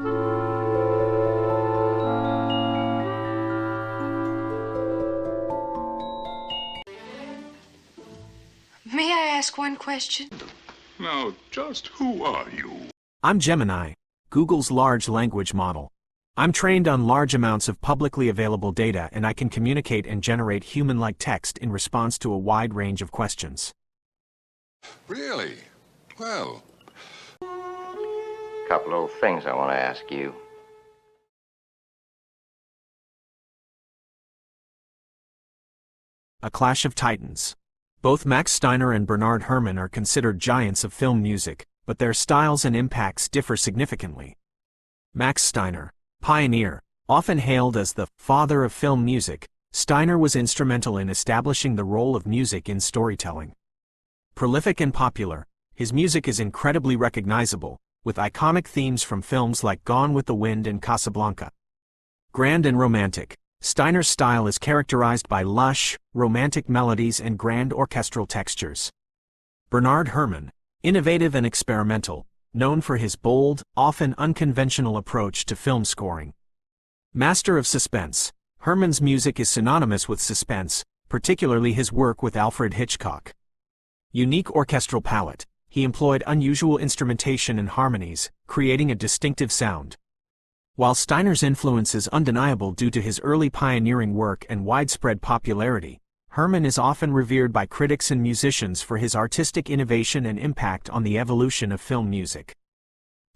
May I ask one question? Now, just who are you? I'm Gemini, Google's large language model. I'm trained on large amounts of publicly available data, and I can communicate and generate human-like text in response to a wide range of questions. Really? Well... Couple of things I want to ask you. A Clash of Titans. Both Max Steiner and Bernard Herrmann are considered giants of film music, but their styles and impacts differ significantly. Max Steiner, pioneer, often hailed as the father of film music, Steiner was instrumental in establishing the role of music in storytelling. Prolific and popular, his music is incredibly recognizable, with iconic themes from films like Gone with the Wind and Casablanca. Grand and romantic, Steiner's style is characterized by lush, romantic melodies and grand orchestral textures. Bernard Herrmann, innovative and experimental, known for his bold, often unconventional approach to film scoring. Master of suspense, Herrmann's music is synonymous with suspense, particularly his work with Alfred Hitchcock. Unique orchestral palette, he employed unusual instrumentation and harmonies, creating a distinctive sound. While Steiner's influence is undeniable due to his early pioneering work and widespread popularity, Herrmann is often revered by critics and musicians for his artistic innovation and impact on the evolution of film music.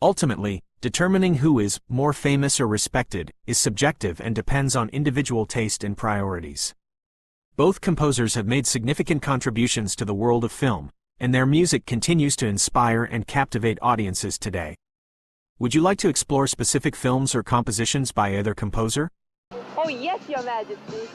Ultimately, determining who is more famous or respected is subjective and depends on individual taste and priorities. Both composers have made significant contributions to the world of film, and their music continues to inspire and captivate audiences today. Would you like to explore specific films or compositions by either composer? Oh yes, Your Majesty.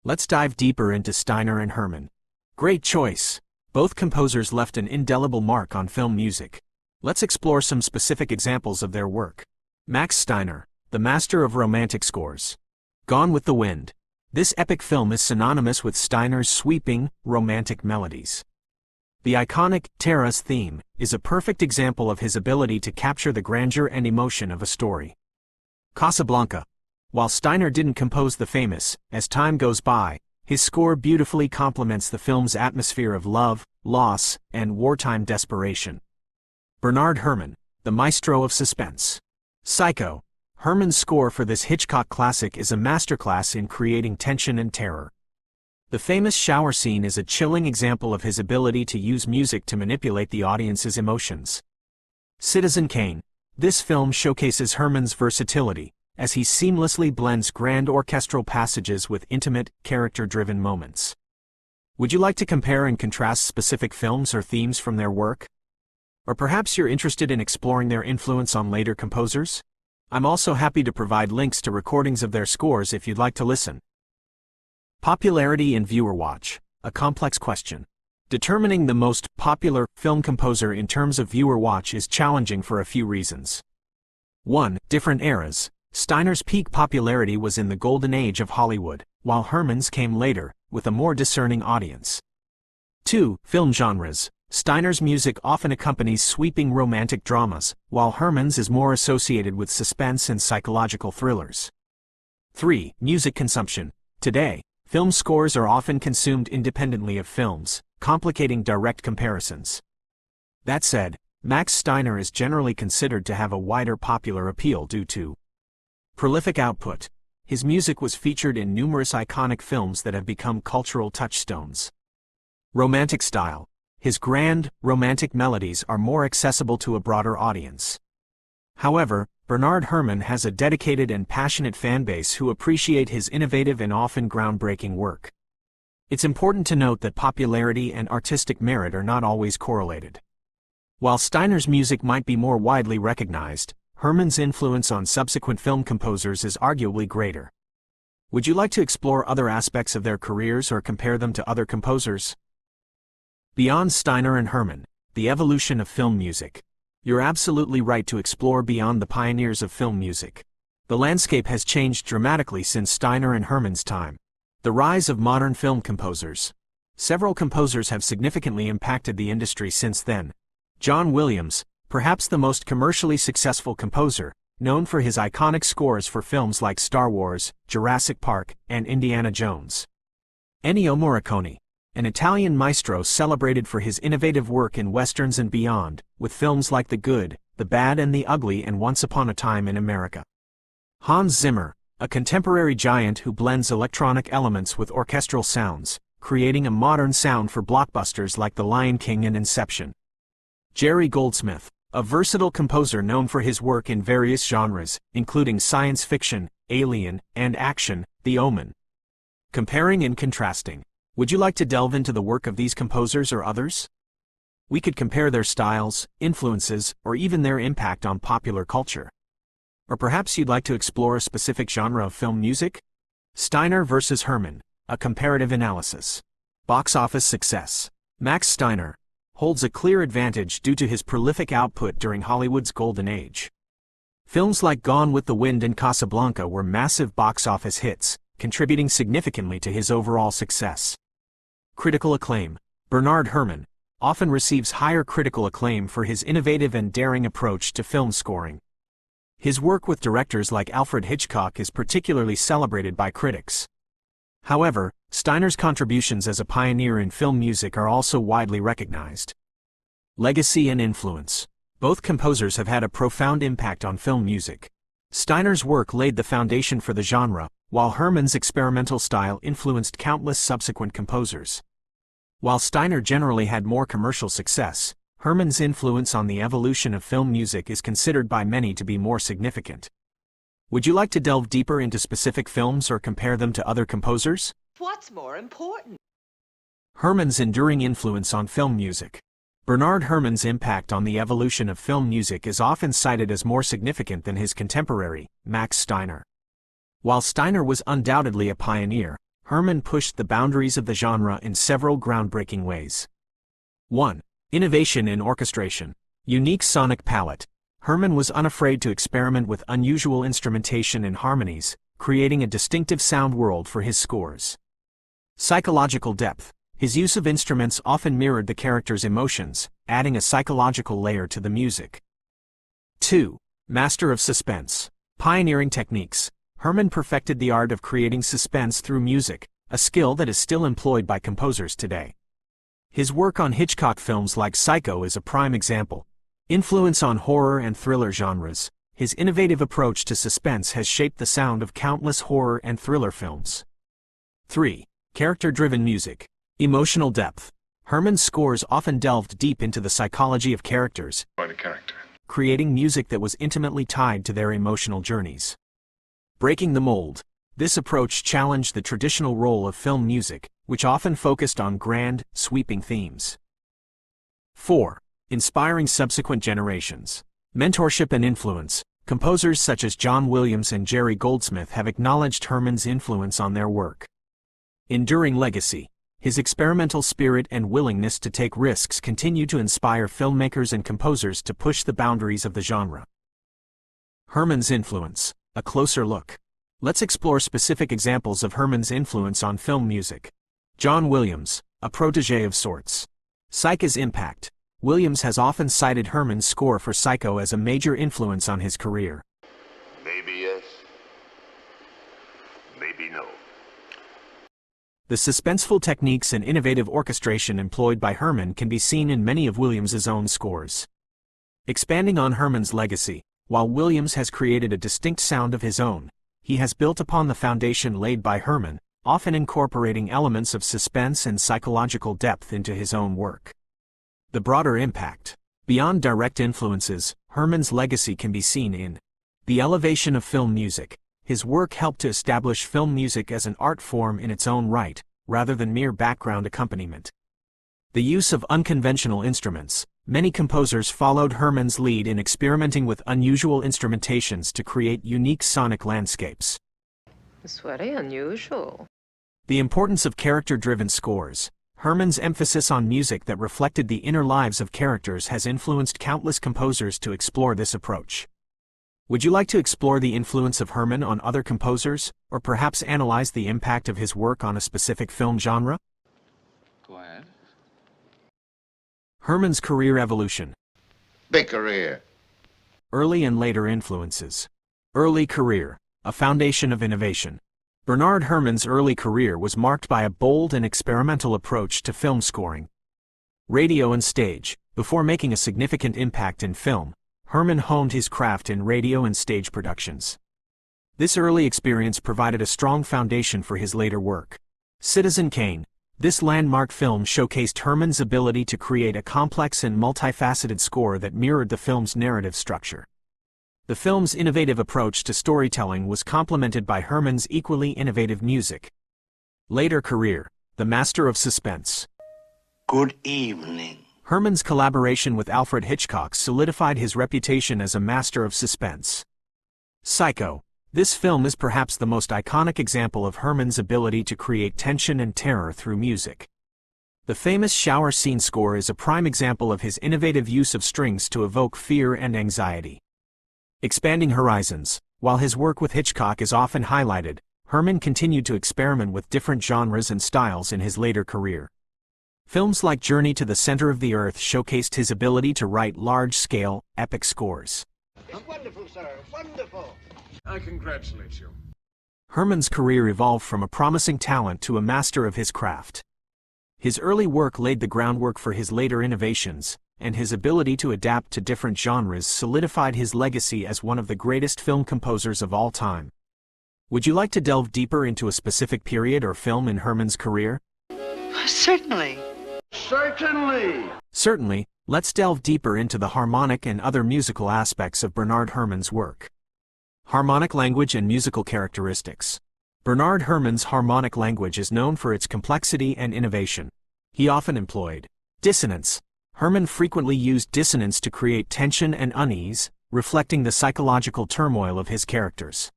Let's dive deeper into Steiner and Herrmann. Great choice. Both composers left an indelible mark on film music. Let's explore some specific examples of their work. Max Steiner, the master of romantic scores. Gone with the Wind. This epic film is synonymous with Steiner's sweeping, romantic melodies. The iconic Terrace theme is a perfect example of his ability to capture the grandeur and emotion of a story. Casablanca. While Steiner didn't compose the famous As Time Goes By, his score beautifully complements the film's atmosphere of love, loss, and wartime desperation. Bernard Herrmann, the maestro of suspense. Psycho. Herrmann's score for this Hitchcock classic is a masterclass in creating tension and terror. The famous shower scene is a chilling example of his ability to use music to manipulate the audience's emotions. Citizen Kane. This film showcases Herrmann's versatility, as he seamlessly blends grand orchestral passages with intimate, character-driven moments. Would you like to compare and contrast specific films or themes from their work? Or perhaps you're interested in exploring their influence on later composers? I'm also happy to provide links to recordings of their scores if you'd like to listen. Popularity and viewer watch, a complex question. Determining the most popular film composer in terms of viewer watch is challenging for a few reasons. 1. Different eras. Steiner's peak popularity was in the golden age of Hollywood, while Herrmann's came later, with a more discerning audience. 2. Film genres. Steiner's music often accompanies sweeping romantic dramas, while Herrmann's is more associated with suspense and psychological thrillers. 3. Music consumption. Today, film scores are often consumed independently of films, complicating direct comparisons. That said, Max Steiner is generally considered to have a wider popular appeal due to prolific output. His music was featured in numerous iconic films that have become cultural touchstones. Romantic style. His grand, romantic melodies are more accessible to a broader audience. However, Bernard Herrmann has a dedicated and passionate fanbase who appreciate his innovative and often groundbreaking work. It's important to note that popularity and artistic merit are not always correlated. While Steiner's music might be more widely recognized, Herrmann's influence on subsequent film composers is arguably greater. Would you like to explore other aspects of their careers or compare them to other composers? Beyond Steiner and Herrmann, the evolution of film music. You're absolutely right to explore beyond the pioneers of film music. The landscape has changed dramatically since Steiner and Herrmann's time. The rise of modern film composers. Several composers have significantly impacted the industry since then. John Williams, perhaps the most commercially successful composer, known for his iconic scores for films like Star Wars, Jurassic Park, and Indiana Jones. Ennio Morricone, an Italian maestro celebrated for his innovative work in westerns and beyond, with films like The Good, The Bad and the Ugly and Once Upon a Time in America. Hans Zimmer, a contemporary giant who blends electronic elements with orchestral sounds, creating a modern sound for blockbusters like The Lion King and Inception. Jerry Goldsmith, a versatile composer known for his work in various genres, including science fiction, Alien, and action, The Omen. Comparing and contrasting. Would you like to delve into the work of these composers or others? We could compare their styles, influences, or even their impact on popular culture. Or perhaps you'd like to explore a specific genre of film music? Steiner versus Herrmann, a comparative analysis. Box office success. Max Steiner holds a clear advantage due to his prolific output during Hollywood's golden age. Films like Gone with the Wind and Casablanca were massive box office hits, contributing significantly to his overall success. Critical acclaim. Bernard Herrmann often receives higher critical acclaim for his innovative and daring approach to film scoring. His work with directors like Alfred Hitchcock is particularly celebrated by critics. However, Steiner's contributions as a pioneer in film music are also widely recognized. Legacy and influence. Both composers have had a profound impact on film music. Steiner's work laid the foundation for the genre, while Herrmann's experimental style influenced countless subsequent composers. While Steiner generally had more commercial success, Herrmann's influence on the evolution of film music is considered by many to be more significant. Would you like to delve deeper into specific films or compare them to other composers? What's more important? Herrmann's enduring influence on film music. Bernard Herrmann's impact on the evolution of film music is often cited as more significant than his contemporary, Max Steiner. While Steiner was undoubtedly a pioneer, Herrmann pushed the boundaries of the genre in several groundbreaking ways. 1. Innovation in orchestration. Unique sonic palette. Herrmann was unafraid to experiment with unusual instrumentation and harmonies, creating a distinctive sound world for his scores. Psychological depth. His use of instruments often mirrored the character's emotions, adding a psychological layer to the music. 2. Master of suspense. Pioneering techniques. Herrmann perfected the art of creating suspense through music, a skill that is still employed by composers today. His work on Hitchcock films like Psycho is a prime example. Influence on horror and thriller genres. His innovative approach to suspense has shaped the sound of countless horror and thriller films. 3. Character-driven music. Emotional depth. Herrmann's scores often delved deep into the psychology of characters, Quite a character. creating music that was intimately tied to their emotional journeys. Breaking the mold. This approach challenged the traditional role of film music, which often focused on grand, sweeping themes. 4. Inspiring subsequent generations. Mentorship and influence. Composers such as John Williams and Jerry Goldsmith have acknowledged Herrmann's influence on their work. Enduring legacy. His experimental spirit and willingness to take risks continue to inspire filmmakers and composers to push the boundaries of the genre. Herrmann's influence. A closer look. Let's explore specific examples of Herrmann's influence on film music. John Williams, a protege of sorts. Psycho's impact. Williams has often cited Herrmann's score for Psycho as a major influence on his career. Maybe yes, maybe no. The suspenseful techniques and innovative orchestration employed by Herrmann can be seen in many of Williams's own scores. Expanding on Herrmann's legacy, while Williams has created a distinct sound of his own, he has built upon the foundation laid by Herrmann, often incorporating elements of suspense and psychological depth into his own work. The broader impact. Beyond direct influences, Herrmann's legacy can be seen in the elevation of film music. His work helped to establish film music as an art form in its own right, rather than mere background accompaniment. The use of unconventional instruments. Many composers followed Herrmann's lead in experimenting with unusual instrumentations to create unique sonic landscapes. It's very unusual. The importance of character-driven scores. Herrmann's emphasis on music that reflected the inner lives of characters has influenced countless composers to explore this approach. Would you like to explore the influence of Herrmann on other composers, or perhaps analyze the impact of his work on a specific film genre? Go ahead. Herrmann's career evolution. Big career. Early and later influences. Early career, a foundation of innovation. Bernard Herrmann's early career was marked by a bold and experimental approach to film scoring. Radio and stage. Before making a significant impact in film, Herrmann honed his craft in radio and stage productions. This early experience provided a strong foundation for his later work. Citizen Kane. This landmark film showcased Herrmann's ability to create a complex and multifaceted score that mirrored the film's narrative structure. The film's innovative approach to storytelling was complemented by Herrmann's equally innovative music. Later career, the master of suspense. Good evening. Herrmann's collaboration with Alfred Hitchcock solidified his reputation as a master of suspense. Psycho. This film is perhaps the most iconic example of Herrmann's ability to create tension and terror through music. The famous shower scene score is a prime example of his innovative use of strings to evoke fear and anxiety. Expanding horizons. While his work with Hitchcock is often highlighted, Herrmann continued to experiment with different genres and styles in his later career. Films like Journey to the Center of the Earth showcased his ability to write large-scale, epic scores. Wonderful, sir. Wonderful. I congratulate you. Herrmann's career evolved from a promising talent to a master of his craft. His early work laid the groundwork for his later innovations, and his ability to adapt to different genres solidified his legacy as one of the greatest film composers of all time. Would you like to delve deeper into a specific period or film in Herrmann's career? Certainly. Certainly. Certainly, let's delve deeper into the harmonic and other musical aspects of Bernard Herrmann's work. Harmonic language and musical characteristics. Bernard Herrmann's harmonic language is known for its complexity and innovation. He often employed dissonance. Herrmann frequently used dissonance to create tension and unease, reflecting the psychological turmoil of his characters.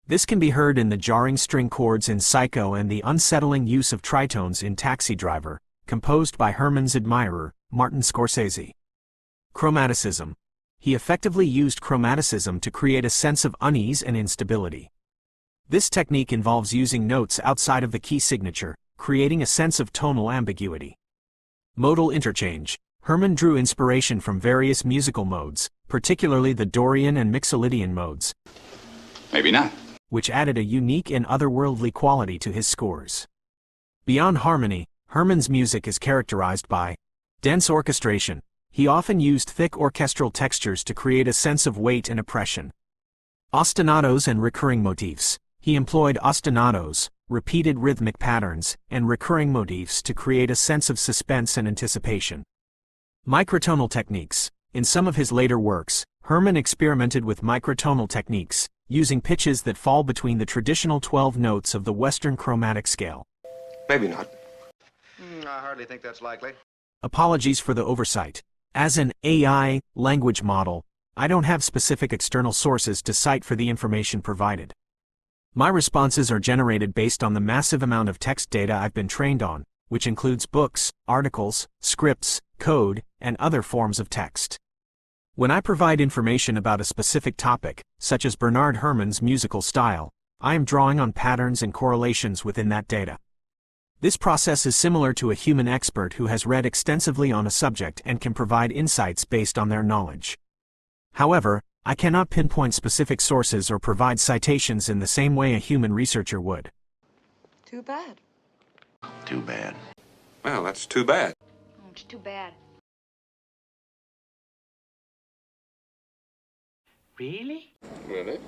This can be heard in the jarring string chords in Psycho and the unsettling use of tritones in Taxi Driver, composed by Herrmann's admirer, Martin Scorsese. Chromaticism. He effectively used chromaticism to create a sense of unease and instability. This technique involves using notes outside of the key signature, creating a sense of tonal ambiguity. Modal interchange. Herrmann drew inspiration from various musical modes, particularly the Dorian and Mixolydian modes. Maybe not. Which added a unique and otherworldly quality to his scores. Beyond harmony, Herrmann's music is characterized by dense orchestration. He often used thick orchestral textures to create a sense of weight and oppression. Ostinatos and recurring motifs. He employed ostinatos, repeated rhythmic patterns, and recurring motifs to create a sense of suspense and anticipation. Microtonal techniques. In some of his later works, Herrmann experimented with microtonal techniques, using pitches that fall between the traditional 12 notes of the Western chromatic scale. Maybe not. I hardly think that's likely. Apologies for the oversight. As an AI language model, I don't have specific external sources to cite for the information provided. My responses are generated based on the massive amount of text data I've been trained on, which includes books, articles, scripts, code, and other forms of text. When I provide information about a specific topic, such as Bernard Herrmann's musical style, I am drawing on patterns and correlations within that data. This process is similar to a human expert who has read extensively on a subject and can provide insights based on their knowledge. However, I cannot pinpoint specific sources or provide citations in the same way a human researcher would. Too bad. Too bad. Well, that's too bad. Oh, it's too bad. Really? Really?